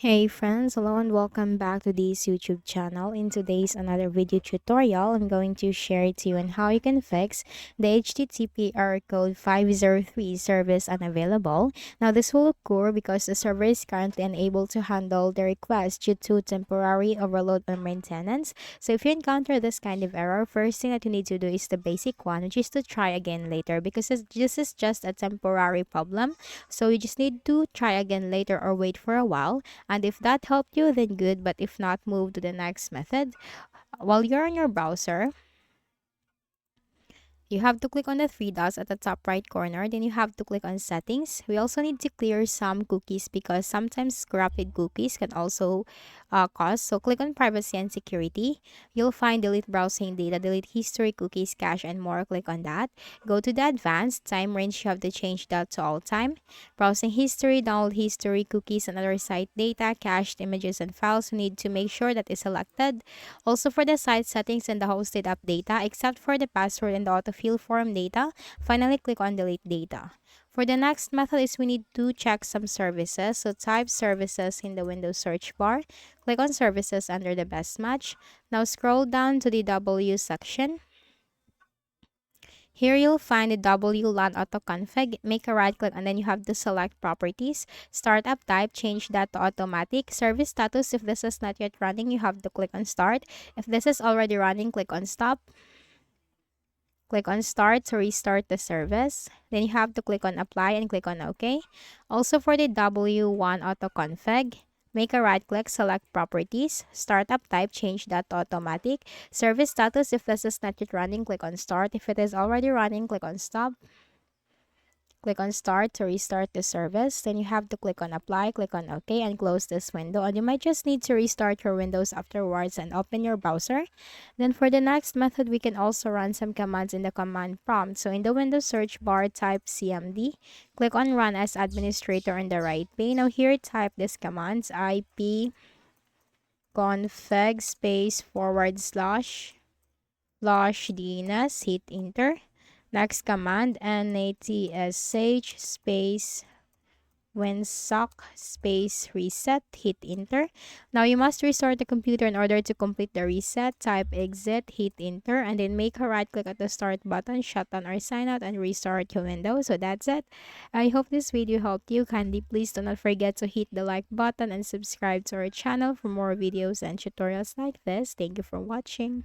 Hey friends, hello and welcome back to this YouTube channel. In today's another video tutorial, I'm going to share to you on how you can fix the HTTP error code 503 service unavailable. Now this will occur because the server is currently unable to handle the request due to temporary overload or maintenance. So if you encounter this kind of error, first thing that you need to do is the basic one, which is to try again later because this is just a temporary problem. So you just need to try again later or wait for a while, and if that helped you, then good, but if not, move to the next method. While you're on your browser, you have to click on the three dots at the top right corner. Then you have to click on settings. We also need to clear some cookies because sometimes corrupted cookies can also cause. So click on privacy and security. You'll find delete browsing data, delete history, cookies, cache, and more. Click on that. Go to the advanced time range. You have to change that to all time. Browsing history, download history, cookies, and other site data, cached images, and files. You need to make sure that is selected. Also for the site settings and the hosted app data, except for the password and the autofill form data, finally click on delete data. For the next method is we need to check some services. So type services in the Windows search bar. Click on services under the best match. Now scroll down to the W section. Here you'll find the WLAN autoconfig. Make a right click and then you have to select properties. Startup type, change that to automatic. Service status, if this is not yet running, you have to click on start. If this is already running, click on stop. Click on start to restart the service. Then you have to click on apply and click on OK. Also for the W1 autoconfig, make a right click, select properties, startup type, change that to automatic. Service status, if this is not yet running, click on start. If it is already running, click on stop. Click on start to restart the service. Then you have to click on apply, click on OK, and close this window. And you might just need to restart your Windows afterwards and open your browser. Then for the next method, we can also run some commands in the command prompt. So in the Windows search bar, type CMD. Click on run as administrator on the right pane. Now here, type these commands: IP config space / DNS, hit enter. Next command, NATSH space winsock space reset, hit enter. Now you must restart the computer in order to complete the reset. Type exit, hit enter, and then make a right click at the start button, shut down or sign out, and restart your Windows. So that's it. I hope this video helped you. Kindly please do not forget to hit the like button and subscribe to our channel for more videos and tutorials like this. Thank you for watching.